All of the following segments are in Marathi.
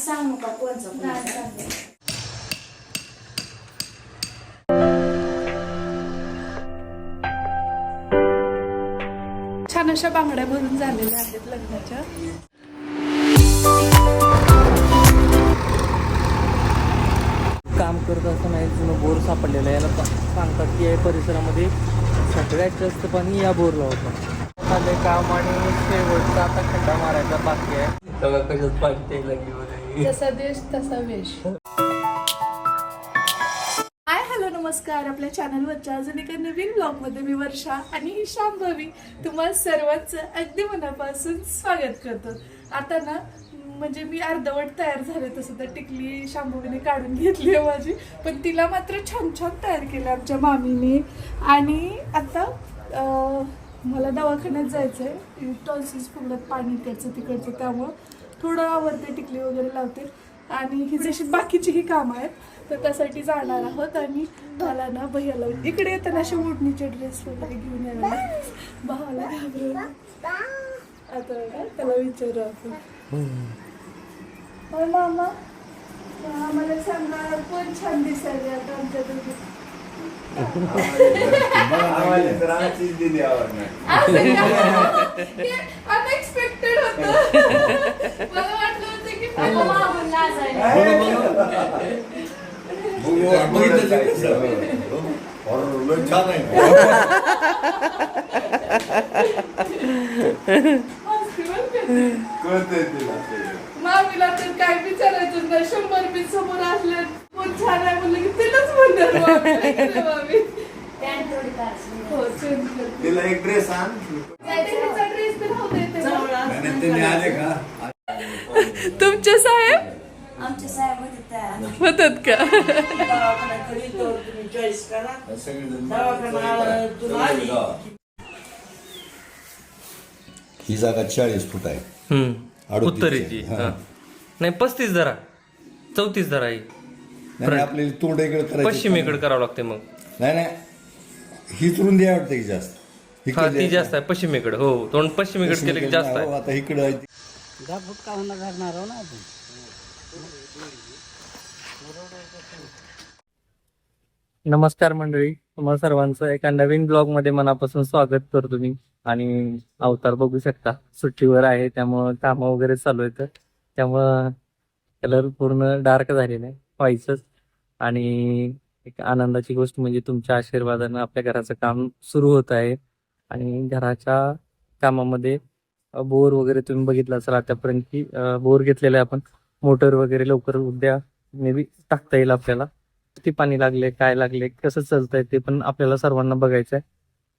सांग नका कोणचा छान अशा बांगड्या भरून झालेल्या आहेत लग्नाच्या. काम करत असताना एक जुनं बोर सापडलेलं आहे. याला सांगतात की या परिसरामध्ये सगळ्यात जास्त पाणी या बोरला होतं. झाले काम आणि शेवटचा आता खड्डा मारायचा बाकी आहे. तेव्हा कशात पाणी ते लागली वगैरे. जसा देश तसा वेश. हाय हॅलो नमस्कार. आपल्या चॅनलवरच्या अजून एका नवीन ब्लॉगमध्ये मी वर्षा आणि ही शांभवी तुम्हाला सर्वांचं अगदी मनापासून स्वागत करतो. आता ना म्हणजे मी अर्धवट तयार झाले, तसं तर टिकली शांभवीने काढून घेतली आहे माझी, पण तिला मात्र छान छान तयार केलं आमच्या मामीने. आणि आता मला दवाखान्यात जायचं आहे. टॉन्सिल्स फुगल्यात, पाणी इकडचं तिकडचं, त्यामुळं थोडं आवडते, टिकली वगैरे लावते आणि ही जशी बाकीची ही कामं आहेत तर त्यासाठी जाणार आहोत. आणि मला ना भैयाला इकडे येताना असे ओढणीचे ड्रेस वगैरे घेऊन यायला भावाला घाबरून. आता बघा त्याला विचारू आपण. हो मामा, मला सांगा कोण छान दिसायला आता आमच्या दोघी. अनएक्सपेक्टेड होतं. मला वाटलं होतं की छान आहे. मामीला तर काय विचारायचं नाही. 100 मी समोर असले कोण छान आहे म्हणलं की तिलाच म्हणणार मामी. हो, चेंज कर. तिला एक ड्रेस आण. तिचा ड्रेस तर राहू दे. आले का? तुमचे साहेब आमचे साहेब होते तयार. होतात का? ही जागा 40 फूट आहे. उत्तरेची. नाही 35 जरा 34 जरा आहे. आपल्याला तोंड इकडे करायचं. पश्चिमेकडे करावं लागते मग. नाही हीच रुंदी वाटते की जास्त. हा ती जास्त आहे पश्चिमेकडे. हो तोंड पश्चिमेकडे केलं की जास्त आहे. आता इकडे आहे. नमस्कार मंडळी, तुम्हाला सर्वांचं एका नवीन ब्लॉग मध्ये मनापासून स्वागत करतो मी. आणि अवतार बघू शकता सुट्टीवर आहे, त्यामुळं कामं वगैरे चालू आहेत, त्यामुळं कलर पूर्ण डार्क झालेला आहे व्हायचंच. आणि एक आनंदाची गोष्ट म्हणजे तुमच्या आशीर्वादानं आपल्या घराचं काम सुरू होत आहे. आणि घराच्या कामामध्ये बोर वगैरे तुम्ही बघितलं असाल आतापर्यंत की बोर घेतलेला आहे आपण. मोटर वगैरे लवकर उद्या मे बी टाकता येईल आपल्याला. किती पाणी लागले, काय लागले, कसं चालतंय ते पण आपल्याला सर्वांना बघायचं आहे.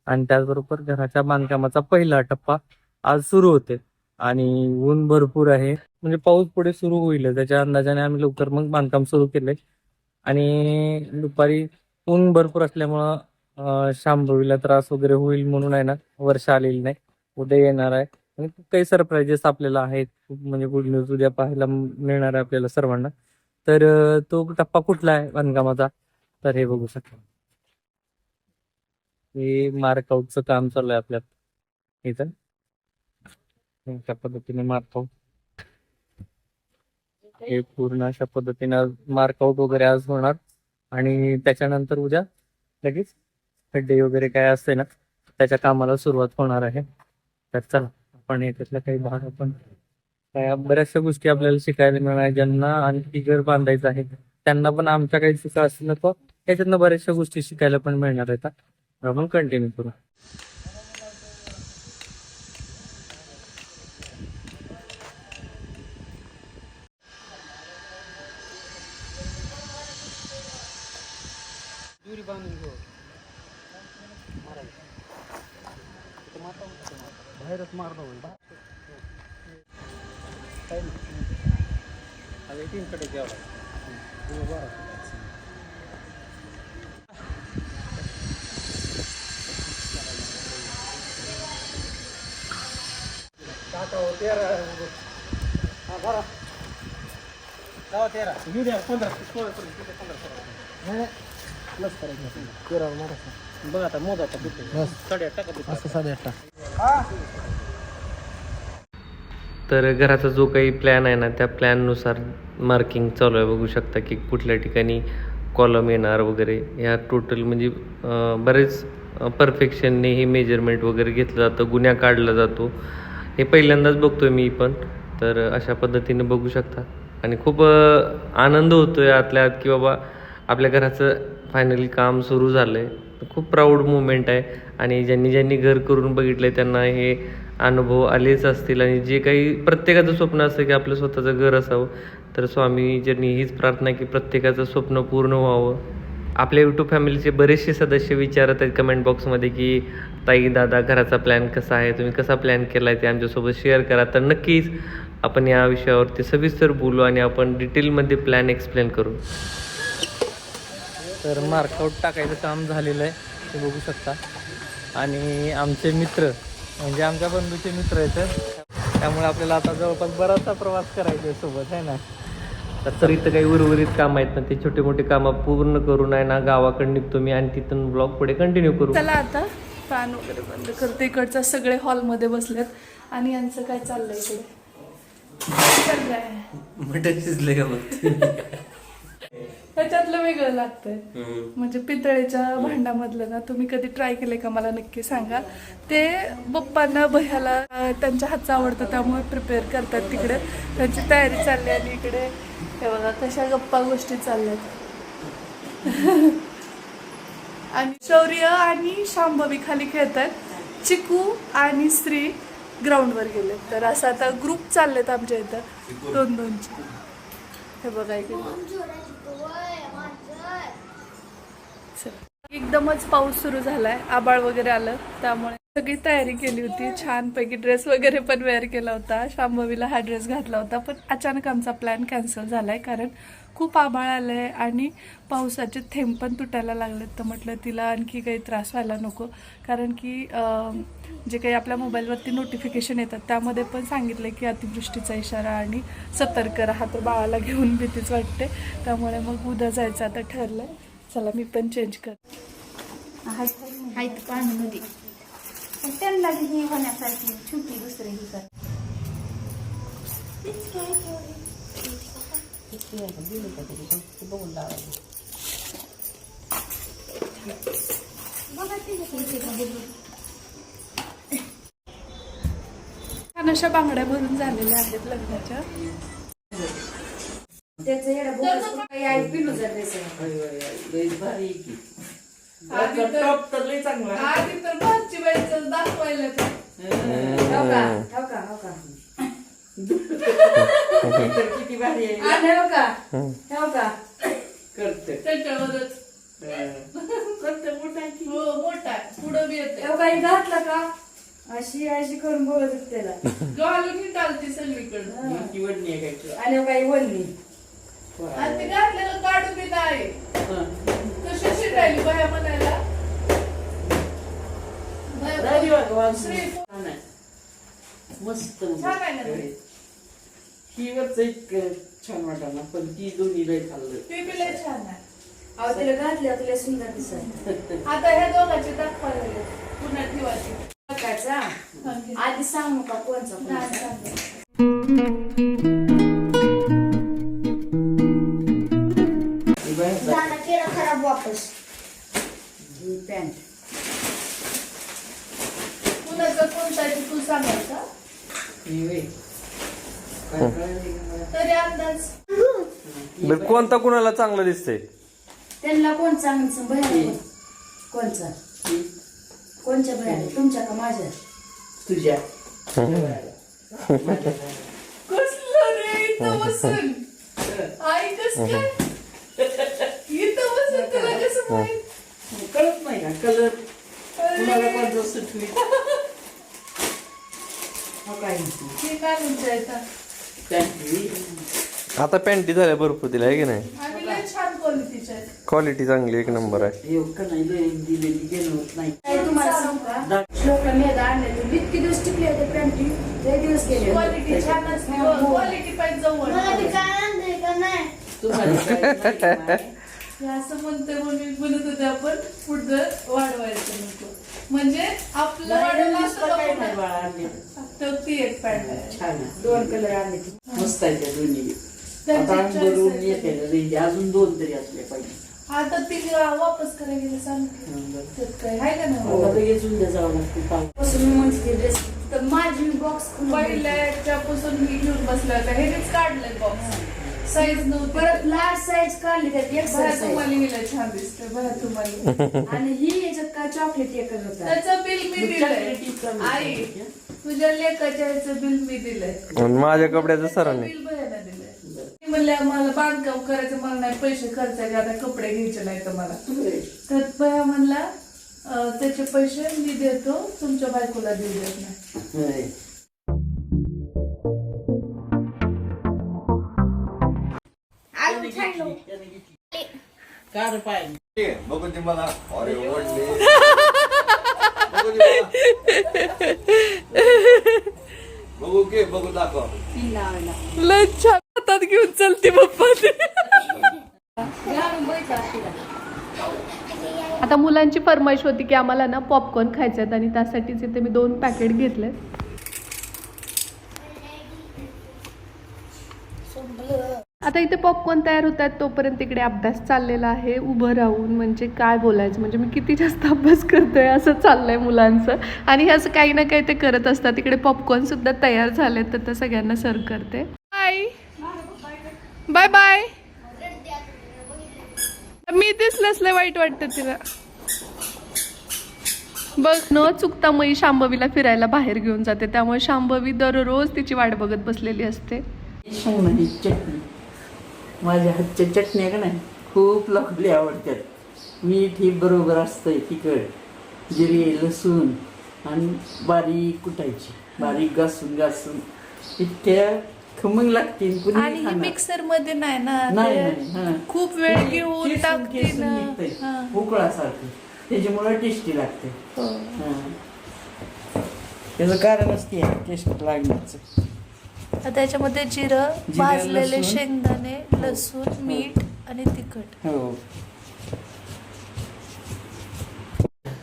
आणि त्याचबरोबर घराच्या बांधकामाचा पहिला टप्पा आज सुरू होते. आणि ऊन भरपूर आहे, म्हणजे पाऊस पुढे सुरू होईल त्याच्या अंदाजाने आम्ही लवकर मग बांधकाम सुरू केलंय. आणि दुपारी ऊन भरपूर असल्यामुळं शांभवीला त्रास वगैरे होईल म्हणून आहे ना वर्षा आलेली नाही, उद्या येणार आहे. आणि काही सरप्राईजेस आपल्याला आहेत, म्हणजे गुड न्यूज उद्या पाहायला मिळणार आहे आपल्याला सर्वांना. तर तो टप्पा कुठला आहे बांधकामाचा, तर हे बघू शकता. हे मार्कआउटचं काम चालू आहे आपल्यात इथं. अशा पद्धतीने मार्कआउट, हे पूर्ण अशा पद्धतीने मार्कआउट वगैरे आज होणार. आणि त्याच्यानंतर उद्या लगेच खड्डे वगैरे काय असते ना त्याच्या कामाला सुरुवात होणार आहे. तर चला आपण याच्यातल्या काही भाग आपण काय बऱ्याचशा गोष्टी आपल्याला शिकायला मिळणार. ज्यांना आणखी घर बांधायचं आहे त्यांना पण आमच्या काही चुका असतील ना तर याच्यातनं बऱ्याचशा गोष्टी शिकायला पण मिळणार आहेत. आपण कंटिन्यू करू. बाहेरच मारलं होईल तीनकडे घ्यावं. बघ आता मोज आता 8.5 टाका. 8.5 तर घराचा जो काही प्लॅन आहे ना त्या प्लॅननुसार मार्किंग चालू आहे. बघू शकता की कुठल्या ठिकाणी कॉलम येणार वगैरे ह्या टोटल म्हणजे बरेच परफेक्शनने हे मेजरमेंट वगैरे घेतलं जातं, गुन्हा काढला जातो. हे पहिल्यांदाच बघतोय मी पण. तर अशा पद्धतीने बघू शकता आणि खूप आनंद होतोय आतल्या आत की बाबा आपल्या घराचं फायनली काम सुरू झालं आहे. खूप प्राऊड मुमेंट आहे आणि ज्यांनी घर करून बघितलं आहे त्यांना हे अनुभव आलेच असतील. आणि जे काही प्रत्येकाचं स्वप्न असतं की आपलं स्वतःचं घर असावं, तर स्वामीजींनी हीच प्रार्थना की प्रत्येकाचं स्वप्न पूर्ण व्हावं. आपल्या यूट्यूब फॅमिलीचे बरेचसे सदस्य विचारत आहेत कमेंट बॉक्समध्ये की ताई दादा घराचा प्लॅन कसा आहे, तुम्ही कसा प्लॅन केला आहे ते आमच्यासोबत शेअर करा. तर नक्कीच आपण या विषयावरती सविस्तर बोलू आणि आपण डिटेलमध्ये प्लॅन एक्सप्लेन करू. तर मार्कआउट टाकायचं काम झालेलं आहे ते बघू शकता. आणि आमचे मित्र म्हणजे आमच्या बंधूचे मित्र आहेत, त्यामुळे आपल्याला आता जवळपास बराचसा प्रवास करायचा आहे सोबत आहे ना. तर इथं काही उर्वरित काम आहेत ना ते छोटे मोठे कामं पूर्ण करून आहे ना गावाकडे निघतो मी आणि तिथून ब्लॉग पुढे कंटिन्यू करू. चला आता फॅन वगैरे बंद करते. इकडचं सगळे हॉलमध्ये बसलेत आणि यांचं काय चाललंय इकडे. मटण शिजले का मग? ह्याच्यातलं वेगळं लागतंय. म्हणजे पितळेच्या भांड्यामधलं ना तुम्ही कधी ट्राय केलंय का मला नक्की सांगा. ते पप्पांना भैयाला त्यांच्या हातचं आवडतं त्यामुळे प्रिपेअर करतात तिकडे. त्यांची तयारी चालली आणि इकडे हे बघा कशा गप्पा गोष्टी चालल्यात. आणि शौर्य आणि शांभवी खाली खेळतात. चिकू आणि श्री ग्राउंडवर गेले. तर असं आता ग्रुप चाललेत आमच्या इथं 2-2चे. हे बघा इकडे एकदमच पाऊस सुरू झालाय, आबाळ वगैरे आलं त्यामुळे सगळी तयारी केली होती. छानपैकी ड्रेस वगैरे पण वेअर केला होता. शांभवीला हा ड्रेस घातला होता, पण अचानक आमचा प्लॅन कॅन्सल झालाय कारण खूप आबाळ आलंय आणि पावसाचे थेंब पण तुटायला लागलेत. तर म्हटलं तिला आणखी काही त्रास व्हायला नको, कारण की जे काही आपल्या मोबाईलवरती नोटिफिकेशन येतात त्यामध्ये पण सांगितलं की अतिवृष्टीचा इशारा आणि सतर्क राहा. तर बाळाला घेऊन भीतीच वाटते, त्यामुळे मग उद्या जायचं आता ठरलंय. चला मी पण चेंज कर. आहेत पाण्यामध्ये पण त्यांना ही होण्यासारखी छोटी दुसरी ही कर. छान अशा बांगड्या भरून झालेल्या आहेत लग्नाच्या. त्याचं येडं बोकस काही आई पिलूचा ड्रेस आहे. आधी तर भाजी बाईचं दाखवायला हो का किती भारी आहे. हो का करते त्याच्यावरच हो मोठा पुढं बी येते. काही घातला का अशी अशी करून बोलत होते त्याला. घालून टालते सगळीकडं आणि काही वल्ली आणि ते घातलेलं काढू बी नाही. कशी शिकायली बाया म्हणायला. मस्त छान आहे ना ते? ही वरच एक छान वाटाणा पण ती दोन्ही लय खाल्लं. ते बी लय छान आहे. अहो तिला घातल्या तुला सुंदर दिसत. आता ह्या दोघांची दाखवायला पुन्हा ठेवायची. बघायचा आधी सांगू का कोणचा नाही सांगा. केला खराब वापस पॅन्ट. कुणाचं कोणता आहे ते तू सांगायचा तरी अंदाज. बरं कोणता कुणाला चांगलं दिसतंय? त्यांना कोण चांगलं भयाला कोणचा कोणच्या भयाला तुमच्या का माझ्या? तुझ्या कसलं रे इथं बसून आई कस काय इथं बसून तुला कसं माहित? कळत नाही का कलर कुणाला कोणता सुटवी. हे घालून जायचं. आता पॅन्टी झाल्या भरपूर तिला आहे की नाही? आणि लय छान क्वालिटीच्या आहेत. क्वालिटी चांगली एक नंबर आहे. दिलेली गेलो नाही. काय तुम्हाला सांगू का श्लोकला मेदा आणले तर इतके दिवस टिकले होते पॅन्टी लय दिवस गेले. क्वालिटी छान असते. क्वालिटी पाहिजे जवळ. तुम्हाला हे असं म्हणतोय म्हणून म्हणत होते आपण पुढं वाढवायचं नको. म्हणजे आपलं बाहेर वाढलं नुसतं असतं काय का नाही बाळा आणले तर ती एक पॅन्ट आहे. छान आहे. 2 कलर आणले ते. मस्त आहे त्या दोन्ही त्यांची आता choice भरून आहे. येते ना रेंज अजून 2 तरी असले पाहिजे आता ती वापस करायला गेलं सांग त्यात काय आहे का नाही आता लगेच उद्या जावं लागते पाव पासून मी म्हणते ड्रेस तर माझी बॉक्स पहिल्याच्यापासून मी घेऊन बसला होता हेच काढलंय बॉक्स साईज नव्हती परत लार्ज साईज काढली त्यात बघा एक्सेल तुम्हाला हिला छान दिसते बघा तुम्हाला आणि ही याच्यात काय चॉकलेट एकच होता त्याचं बिल मी दिलंय आई तुझ्या लेकाच्या ह्याचं बिल मी दिलंय आणि माझ्या कपड्याचं सरांनी बिल भयानं दिलंय ती म्हणले मला बांधकाम करायचं मला नाही पैसे खर्चायचे आता कपडे घ्यायचे नाही तर मला तर भया म्हणला त्याचे पैसे मी देतो तुमच्या बायकोला देऊ देत नाही कार पाय बघू ते मला अरे ओढले बघू के बघू दाखव लय छान हातात घेऊन चलते पप्पा आता मुलांची फरमाईश होती की आम्हाला ना पॉपकॉर्न खायचे आहेत आणि त्यासाठीच इथे मी 2 पॅकेट घेतले आता इथे पॉपकॉर्न तयार होत आहेत तोपर्यंत इकडे अभ्यास चाललेला आहे उभं राहून म्हणजे काय बोलायचं म्हणजे मी किती जास्त अभ्यास करतोय असं चाललंय मुलांचं आणि असं काही ना काही ते करत असतात इकडे पॉपकॉर्न सुद्धा तयार झाले तर ते सगळ्यांना सर्व करते बाय बाय बाय मी दिसलंच लय वाईट वाटतं तिला बघ न चुकता मई शांभवीला फिरायला बाहेर घेऊन जाते त्यामुळे शांभवी दररोज तिची वाट बघत बसलेली असते शेंगदाण्याची चटणी माझ्या हातच्या चटण्या का नाही खूप लोकांना आवडतात मीठ ही बरोबर असतंय तिखट जिरे लसूण आणि बारीक कुटायची बारीक घासून घासून इतक्या खमंग लागतील कुणी आणि हे मिक्सर मध्ये नाही ना नाही ते नाही हा. खूप वेळ ते घेऊन ठेचून- टाकते ठेचून ना निघतंय. हा. उकळासारखं त्याच्यामुळे टेस्टी लागते हो. त्याचं कारणच ते टेस्ट लागण्याचं तर त्याच्यामध्ये जिरं जिरं, भाजलेले लसूण. शेंगदाणे लसूण मीठ आणि तिखट हो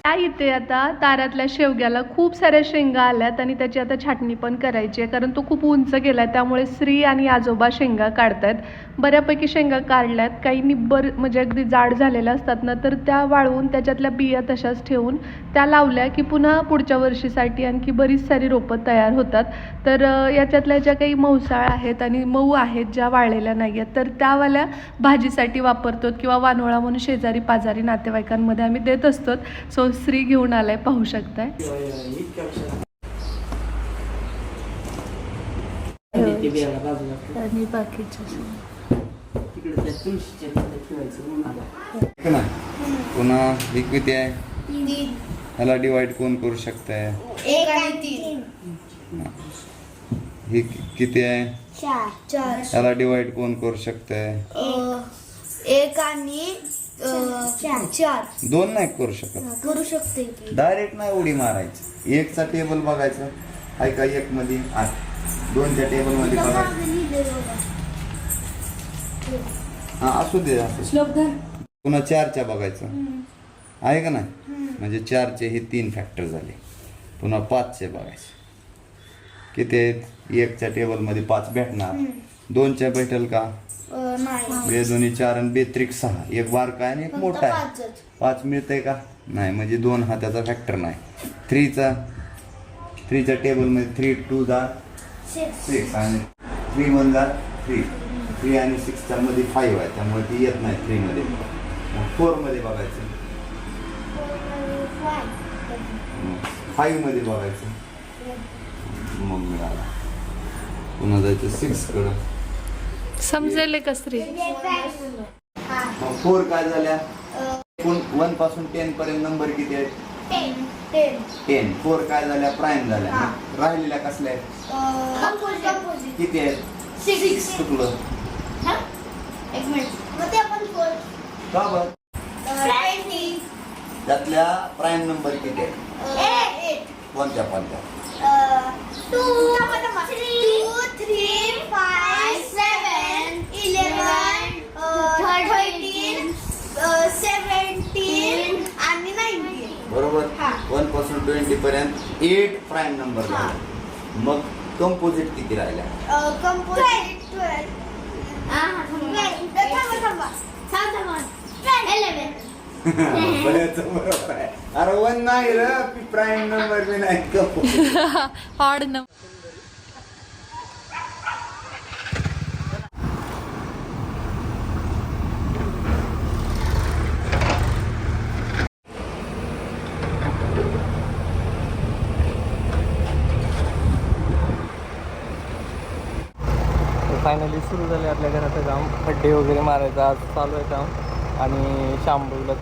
त्या इथे आता तारातल्या शेवग्याला खूप साऱ्या शेंगा आल्यात आणि त्याची आता छाटणी पण करायची आहे कारण तो खूप उंच गेलाय त्यामुळे श्री आणि आजोबा शेंगा काढतायत बऱ्यापैकी शेंगा काढल्यात काही निब्बर म्हणजे अगदी जाड झालेल्या असतात ना तर त्या वाळवून त्याच्यातल्या बिया तशाच ठेवून त्या लावल्या की पुन्हा पुढच्या वर्षीसाठी आणखी बरीच सारी रोपं तयार होतात तर याच्यातल्या ज्या काही मौसाळ आहेत आणि मऊ आहेत ज्या वाळलेल्या नाही आहेत तर त्यावाल्या भाजीसाठी वापरतो किंवा वानोळा म्हणून शेजारी पाजारी नातेवाईकांमध्ये आम्ही देत असतो सो श्री घेऊन आलाय पाहू शकताय इतक्या वर्षात ते बियाला बाजूला ठेव. आणि बाकीच्या तिकडे त्या तुळशीच्या तिकडे ठेवायचं उन्हाला. ना पुन्हा हे किती आहे ह्याला डिवाइड कोण करू शकताय 1 आणि 3 हे किती आहे 4 ह्याला डिवाइड कोण करू शकताय 1 आणि 4 2 नाही करू शकत करू शकते की डायरेक्ट नाही उडी मारायची 1 चा टेबल बघायचं आहे का 1 मध्ये 8 2च्या टेबल मध्ये बघायचं हा असू दे असू दे. श्लोक धर पुन्हा 4च्या बघायचं आहे का नाही म्हणजे 4चे हे 3 फॅक्टर झाले पुन्हा 5चे बघायचे किती आहेत 1च्या टेबल मध्ये 5 भेटणार 2च्या भेटेल का नाही बे दोन्ही 4 आणि बेत्रिक 6 एक बारका आहे आणि एक मोठा आहे 5 मिळतंय का नाही म्हणजे 2 हा त्याचा फॅक्टर नाही 3च्या टेबल मध्ये 3 2 जा 6 आणि 3 1 जा 3 आणि 6च्या मध्ये 5 आहे त्यामुळे ती येत नाही 3 मध्ये मग 4 मध्ये बघायचं 5 मध्ये बघायचं मग मिळाला पुन्हा जायचं 6 कडं समजेल का श्री मग 4 काय झाल्या 1 पासून 10 पर्यंत नंबर किती आहेत 10 4 काय झाल्या प्राईम झाल्या मग राहिलेल्या कसल्या आहेत किती आहेत 6 चुकलं एक मिनिट मग ते आपण का बरं त्यातल्या प्राईम नंबर किती आहेत कोणत्या 2 3 5 7 11 13 17 आणि 19 बरोबर हा. 1 20 पर्यंत 8 प्राईम नंबर झाले. मग कंपोजिट किती राहिल्या? कंपोजिट 12. बऱ्याच बरोबर आहे. अरे 1 नाही र, प्राईम नंबर बी नाही कंपोजिट. Odd number. फायनली सुरू झाले आपल्या घराचं काम. खड्डे वगैरे मारायचं आज चालू आहे काम. आणि शांभवीला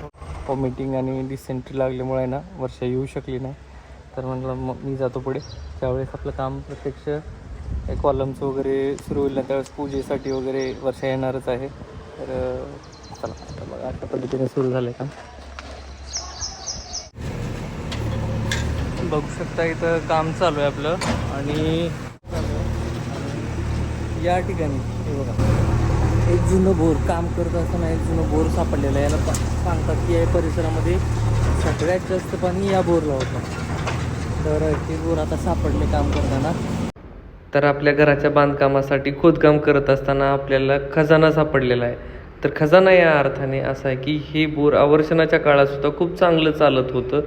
व्हॉमिटिंग आणि डिसेंट्री लागल्यामुळे ना वर्षा येऊ शकली नाही. तर म्हटलं मग मी जातो पुढे. त्यावेळेस आपलं काम प्रत्यक्ष कॉलमचं वगैरे सुरू होईल ना, त्यावेळेस पूजेसाठी वगैरे वर्षा येणारच आहे. तर चला आता बघा अशा पद्धतीने सुरू झालं आहे काम. बघू शकता इथं काम चालू आहे आपलं. आणि या ठिकाणी हे बघा एक जुनं बोर काम करत असताना एक जुनं बोर सापडलेलं आहे. याला सांगतात की या परिसरामध्ये सगळ्यात जास्त पाणी या बोरला होतं. तर हे बोर आता सापडले काम करताना. तर आपल्या घराच्या बांधकामासाठी खोदकाम करत असताना आपल्याला खजाना सापडलेला आहे. तर खजाना या अर्थाने असा आहे की हे बोर आवर्षणाच्या काळातसुद्धा खूप चांगलं चालत होतं.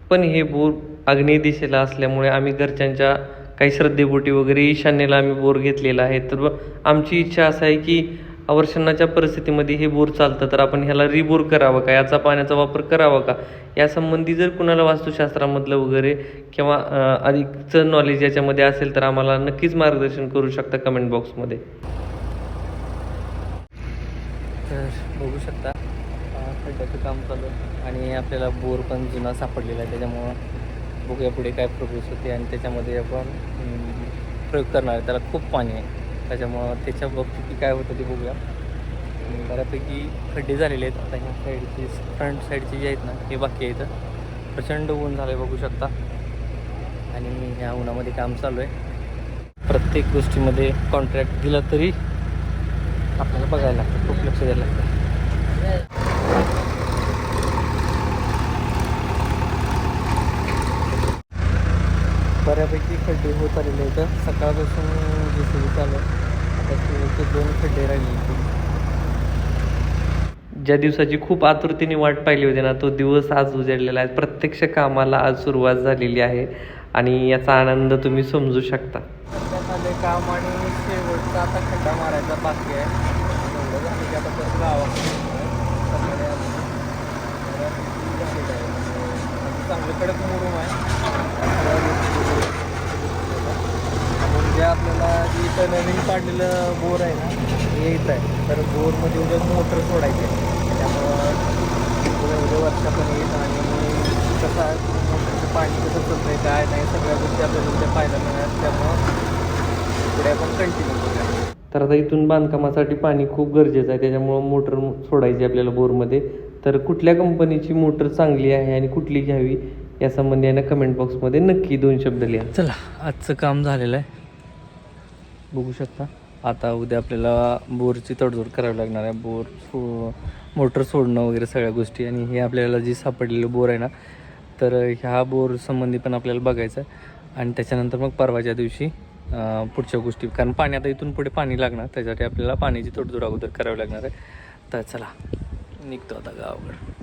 पण हे बोर आग्नेय दिशेला असल्यामुळे आम्ही घरच्यांच्या काही श्रद्धेपोटी वगैरे ईशान्येला आम्ही बोर घेतलेला आहे. तर आमची इच्छा असं आहे की आवर्षणाच्या परिस्थितीमध्ये हे बोर चालतं तर आपण ह्याला रिबोर करावं का, याचा पाण्याचा वापर करावा का, यासंबंधी जर कुणाला वास्तुशास्त्रामधलं वगैरे किंवा अधिकचं नॉलेज याच्यामध्ये असेल तर आम्हाला नक्कीच मार्गदर्शन करू शकता कमेंट बॉक्समध्ये. तर बघू शकता खड्ड्याचं काम चालू आहे आणि आपल्याला बोर पण जुना सापडलेला आहे. त्याच्यामुळं बघूया पुढे काय प्रोग्रेस होते. आणि त्याच्यामध्ये आपण प्रयोग करणार आहे. त्याला खूप पाणी आहे त्याच्यामुळं त्याच्या बाबतीत काय होतं ते बघूया. बऱ्यापैकी खड्डे झालेले आहेत. आता ह्या साईडची फ्रंट साईडची जी आहेत ना हे बाकी आहेत. प्रचंड ऊन झालं आहे बघू शकता. आणि ह्या उन्हामध्ये काम चालू आहे. प्रत्येक गोष्टीमध्ये कॉन्ट्रॅक्ट दिला तरी आपल्याला बघायला लागतं, खूप लक्ष द्यायला लागतं. बऱ्यापैकी खड्डे होत आलेले आहेत. सकाळपासून जे सुरू चालू आता ते 2 खड्डे राहिले. ज्या दिवसाची खूप आतुरतेने वाट पाहिली होती ना तो दिवस आज उजाडलेला आहे. प्रत्यक्ष कामाला आज सुरुवात झालेली आहे आणि याचा आनंद तुम्ही समजू शकता. काम आणि शेवटचा आता खड्डा मारायचा बाकी आहे. एवढं झालं की आता तर गावाकडे चांगलं कडक मुरुम आहे. म्हणजे आपल्याला इथं नवीन काढलेलं बोर आहे ना हे येत आहे. तर बोरमध्ये उद्या मोटर सोडायची आहे. त्यामुळं एवढं वर्षा पण येत आणि कसं आहे मोटरचं पाणी कसं चालतं आहे काय नाही सगळ्या गोष्टी आपल्याला उद्या पाहायला मिळणार. त्यामुळं पुढे आपण कंटिन्यू करूया. तर आता इथून बांधकामासाठी पाणी खूप गरजेचं आहे. त्याच्यामुळं मोटर सोडायची आपल्याला बोरमध्ये. तर कुठल्या कंपनीची मोटर चांगली आहे आणि कुठली घ्यावी यासंबंधी आहे ना कमेंट बॉक्समध्ये नक्की 2 शब्द लिहा. चला आजचं काम झालेलं आहे बघू शकता. आता उद्या आपल्याला बोरची तडजोड करावी लागणार आहे. मोटर सोडणं वगैरे सगळ्या गोष्टी. आणि हे आपल्याला जी सापडलेलं बोर आहे ना तर ह्या बोर संबंधी पण आपल्याला बघायचं आहे. आणि त्याच्यानंतर मग परवाच्या दिवशी पुढच्या गोष्टी, कारण पाणी आता इथून पुढे पाणी लागणार त्याच्यासाठी आपल्याला पाण्याची तडजोड अगोदर करावी लागणार आहे. तर चला निघतो आता गावाकडे.